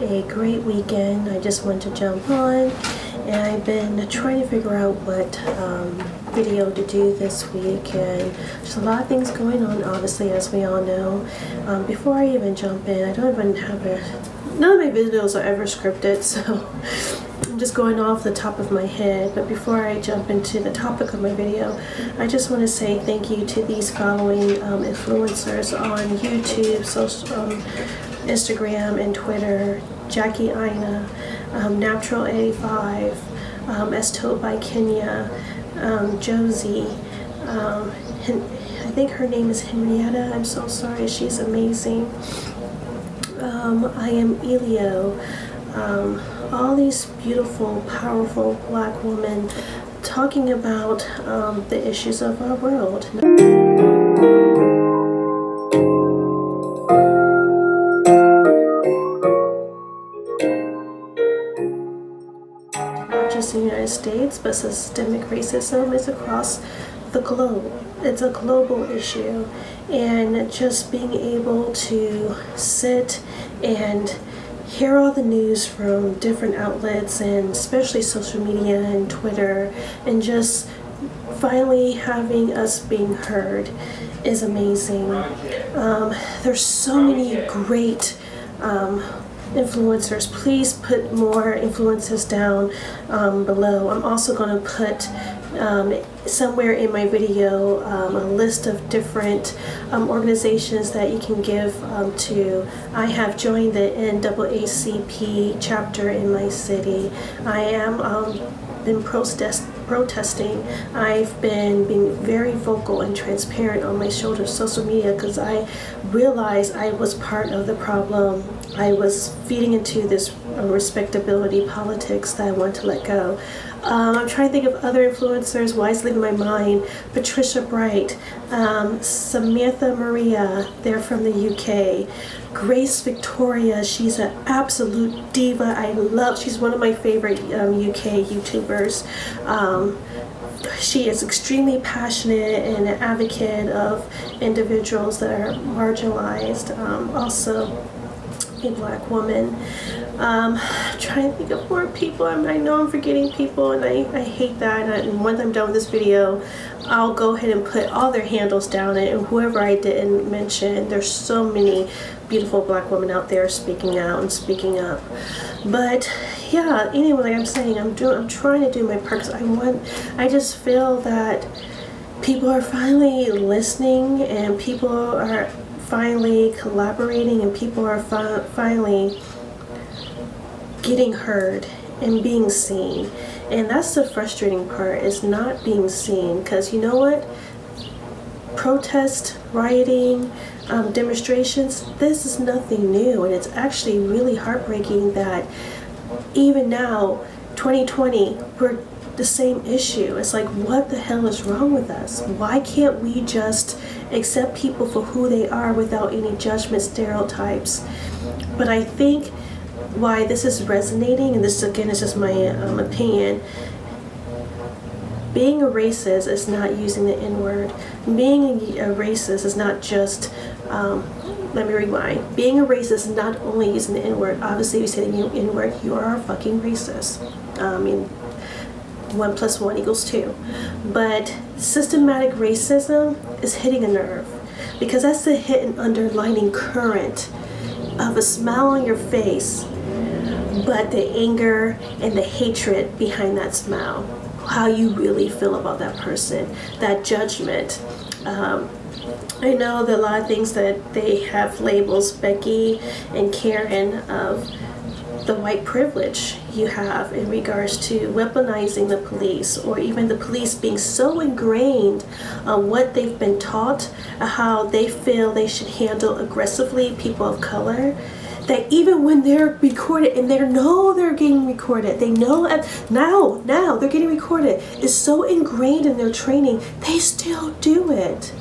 a great weekend. I just wanted to jump on, and I've been trying to figure out what video to do this week, and there's a lot of things going on, obviously, as we all know. Before I even jump in, I don't even have none of my videos are ever scripted, so I'm just going off the top of my head. But before I jump into the topic of my video, I just want to say thank you to these following influencers on YouTube, Instagram, and Twitter: Jackie Aina, Natural85, As Told by Kenya, Josie, I think her name is Henrietta. I'm so sorry, she's amazing. I am Elio. All these beautiful, powerful black women talking about the issues of our world. Not just in the United States, but systemic racism is across the globe. It's a global issue, and just being able to sit and hear all the news from different outlets, and especially social media and Twitter, and just finally having us being heard is amazing. There's so many great influencers. Please put more influences down below. I'm also going to put somewhere in my video a list of different organizations that you can give to. I have joined the NAACP chapter in my city. I am been protesting. I've been being very vocal and transparent on my social media, because I realized I was part of the problem. I was feeding into this respectability politics that I want to let go. I'm trying to think of other influencers wisely in my mind. Patricia Bright, Samantha Maria, they're from the UK. Grace Victoria, she's an absolute diva. She's one of my favorite UK YouTubers. She is extremely passionate and an advocate of individuals that are marginalized. Also a black woman. Trying to think of more people. I know I'm forgetting people, and I hate that. And once I'm done with this video, I'll go ahead and put all their handles down, and whoever I didn't mention. There's so many beautiful black women out there speaking out and speaking up. But yeah, anyway, like I'm saying, I'm trying to do my part, because I just feel that people are finally listening, and people are finally collaborating, and people are finally getting heard and being seen. And that's the frustrating part, is not being seen. Because you know what? Protest, rioting, demonstrations, this is nothing new. And it's actually really heartbreaking that even now, 2020, we're the same issue. It's like, what the hell is wrong with us? Why can't we just accept people for who they are without any judgment, stereotypes? But I think why this is resonating, and this again is just my opinion, being a racist is not using the N-word. Being a racist is not just, let me rewind. Being a racist is not only using the N-word. Obviously, if you say the N-word, you are a fucking racist. I mean, 1 + 1 = 2. But systematic racism is hitting a nerve, because that's the hidden underlining current of a smile on your face, but the anger and the hatred behind that smile, how you really feel about that person, that judgment. I know that a lot of things that they have labels, Becky and Karen, of the white privilege you have in regards to weaponizing the police, or even the police being so ingrained on what they've been taught, how they feel they should handle aggressively people of color, that even when they're recorded, and they know they're getting recorded, they know now they're getting recorded, it's so ingrained in their training, they still do it.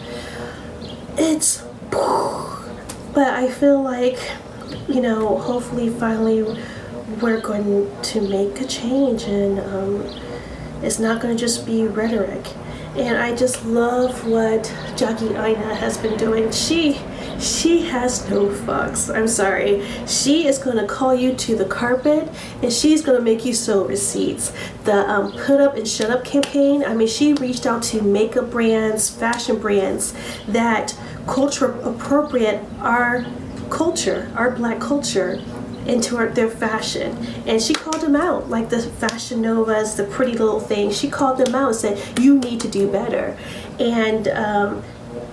But I feel like, you know, hopefully finally we're going to make a change, and it's not going to just be rhetoric. And I just love what Jackie Aina has been doing. She She has no fucks. I'm sorry. She is going to call you to the carpet, and she's going to make you sew receipts. The Put Up and Shut Up campaign, I mean, she reached out to makeup brands, fashion brands that culture appropriate our culture, our black culture, into their fashion. And she called them out, like the Fashion Novas, the Pretty Little Thing. She called them out and said, you need to do better. And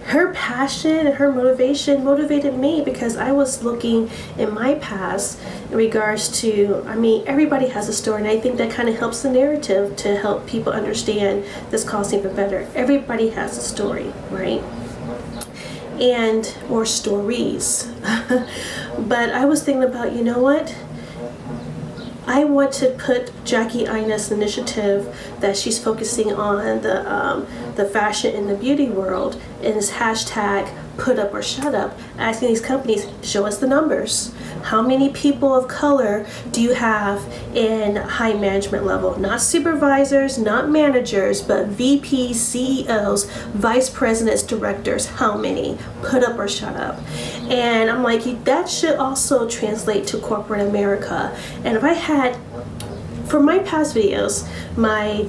her passion and her motivation motivated me, because I was looking in my past in regards to, I mean, everybody has a story, and I think that kind of helps the narrative to help people understand this cause even better. Everybody has a story, right? And, or stories. But I was thinking about, you know what? I want to put Jackie Aina's initiative that she's focusing on the fashion and the beauty world in this hashtag Put Up or Shut Up, asking these companies, show us the numbers. How many people of color do you have in high management level? Not supervisors, not managers, but VPs, CEOs, vice presidents, directors. How many? Put up or shut up. And I'm like, that should also translate to corporate America. And if I had, for my past videos, my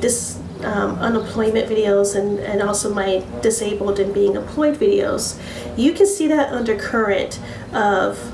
unemployment videos and also my disabled and being employed videos, you can see that undercurrent of,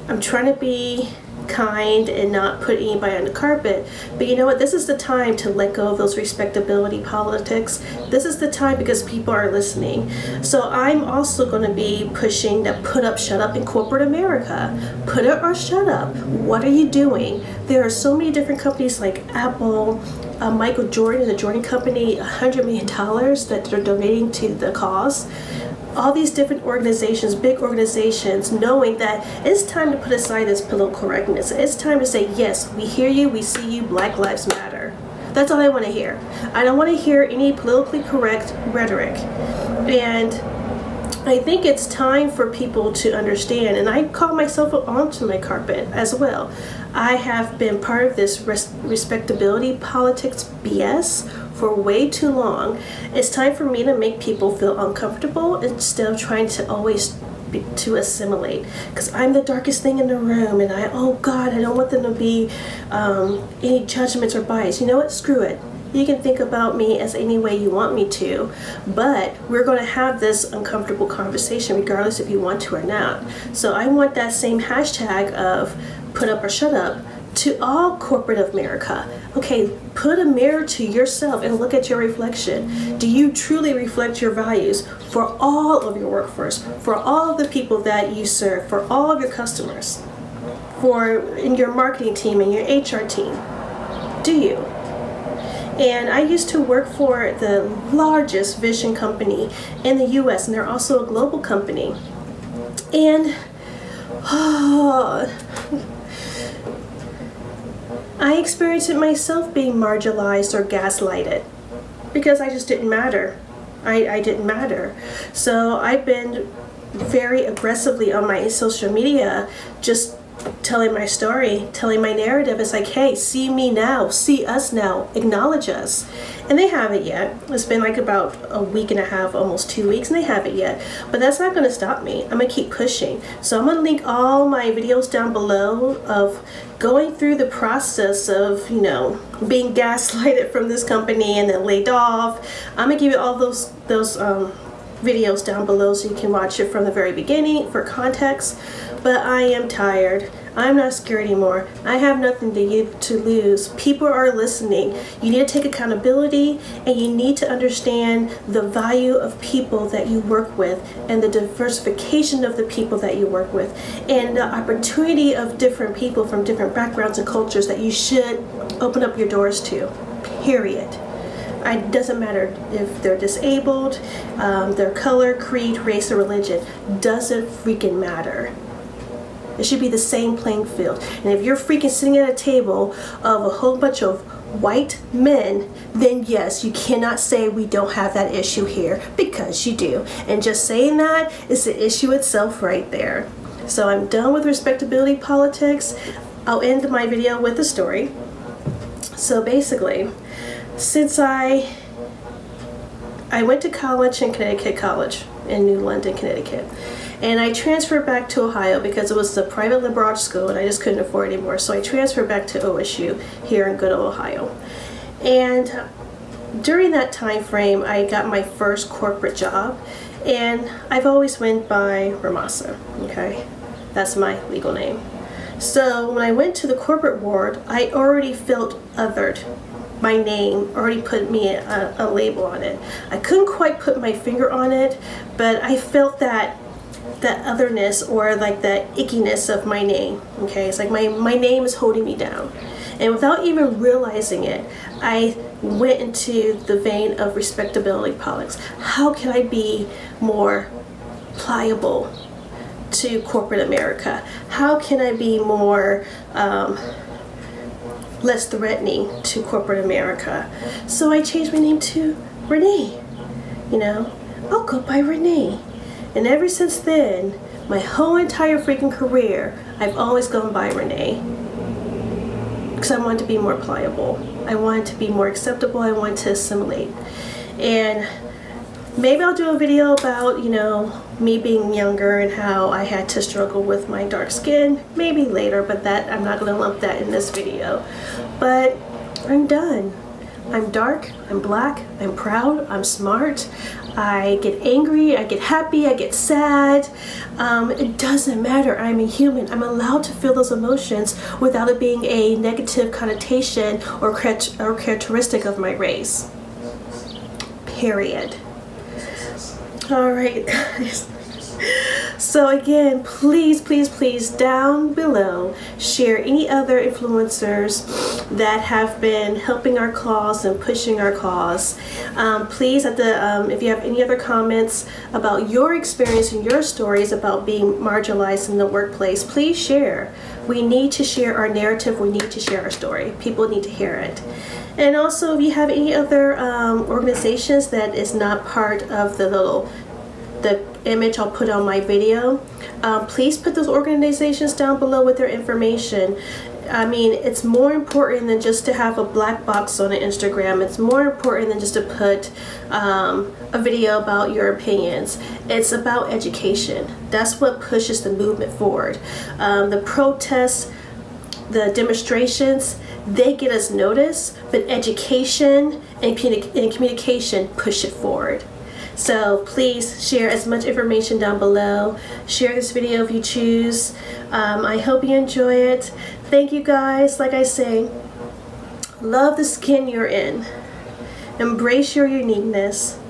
I'm trying to be kind and not put anybody on the carpet, but you know what, this is the time to let go of those respectability politics. This is the time, because people are listening. So I'm also going to be pushing the Put Up, Shut Up in corporate America. Put up or shut up. What are you doing? There are so many different companies like Apple, Michael Jordan, the Jordan Company, $100 million that they're donating to the cause. All these different organizations, big organizations, knowing that it's time to put aside this political correctness. It's time to say, yes, we hear you, we see you, Black Lives Matter. That's all I want to hear. I don't want to hear any politically correct rhetoric. And I think it's time for people to understand, and I call myself onto my carpet as well. I have been part of this respectability politics BS for way too long. It's time for me to make people feel uncomfortable instead of trying to always to assimilate, because I'm the darkest thing in the room, and oh God, I don't want them to be any judgments or bias. You know what? Screw it. You can think about me as any way you want me to, but we're going to have this uncomfortable conversation regardless if you want to or not. So I want that same hashtag of Put Up or Shut Up to all corporate America. Okay, put a mirror to yourself and look at your reflection. Do you truly reflect your values for all of your workforce, for all of the people that you serve, for all of your customers, for in your marketing team and your HR team? Do you? And I used to work for the largest vision company in the US, and they're also a global company. And I experienced it myself, being marginalized or gaslighted, because I just didn't matter. I didn't matter. So I've been very aggressively on my social media, just telling my story, telling my narrative. It's like, hey, see me now, see us now, acknowledge us. And they haven't yet. It's been like about a week and a half, almost 2 weeks, and they haven't yet. But that's not going to stop me. I'm going to keep pushing. So I'm going to link all my videos down below of going through the process of, you know, being gaslighted from this company and then laid off. I'm going to give you all those videos down below so you can watch it from the very beginning for context. But I am tired. I'm not scared anymore. I have nothing to lose. People are listening. You need to take accountability, and you need to understand the value of people that you work with and the diversification of the people that you work with and the opportunity of different people from different backgrounds and cultures that you should open up your doors to, period. It doesn't matter if they're disabled, their color, creed, race, or religion. Doesn't freaking matter. It should be the same playing field. And if you're freaking sitting at a table of a whole bunch of white men, then yes, you cannot say we don't have that issue here, because you do. And just saying that is the issue itself right there. So I'm done with respectability politics. I'll end my video with a story. So basically, since I went to college in Connecticut College in New London, Connecticut, And I transferred back to Ohio because it was a private liberal arts school and I just couldn't afford it anymore. So I transferred back to OSU here in good old Ohio. And during that time frame, I got my first corporate job, and I've always went by Ramasa, okay? That's my legal name. So when I went to the corporate world, I already felt othered. My name already put me a label on it. I couldn't quite put my finger on it, but I felt that otherness, or like the ickiness of my name, okay? It's like my name is holding me down. And without even realizing it, I went into the vein of respectability politics. How can I be more pliable to corporate America? How can I be more less threatening to corporate America? So I changed my name to Renee. You know, I'll go by Renee. And ever since then, my whole entire freaking career, I've always gone by Renee. Because I wanted to be more pliable. I wanted to be more acceptable. I wanted to assimilate. And maybe I'll do a video about, you know, me being younger and how I had to struggle with my dark skin. Maybe later, but that I'm not going to lump that in this video. But I'm done. I'm dark, I'm black, I'm proud, I'm smart, I get angry, I get happy, I get sad. It doesn't matter, I'm a human. I'm allowed to feel those emotions without it being a negative connotation or characteristic of my race. Period. Alright guys. So again, please, please, please, down below, share any other influencers that have been helping our cause and pushing our cause. Please, if you have any other comments about your experience and your stories about being marginalized in the workplace, please share. We need to share our narrative. We need to share our story. People need to hear it. And also, if you have any other organizations that is not part of the image I'll put on my video, please put those organizations down below with their information. I mean, it's more important than just to have a black box on an Instagram. It's more important than just to put a video about your opinions. It's about education. That's what pushes the movement forward. The protests, the demonstrations, they get us noticed, but education and communication push it forward. So please share as much information down below. Share this video if you choose. I hope you enjoy it. Thank you guys. Like I say, love the skin you're in. Embrace your uniqueness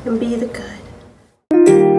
and be the good.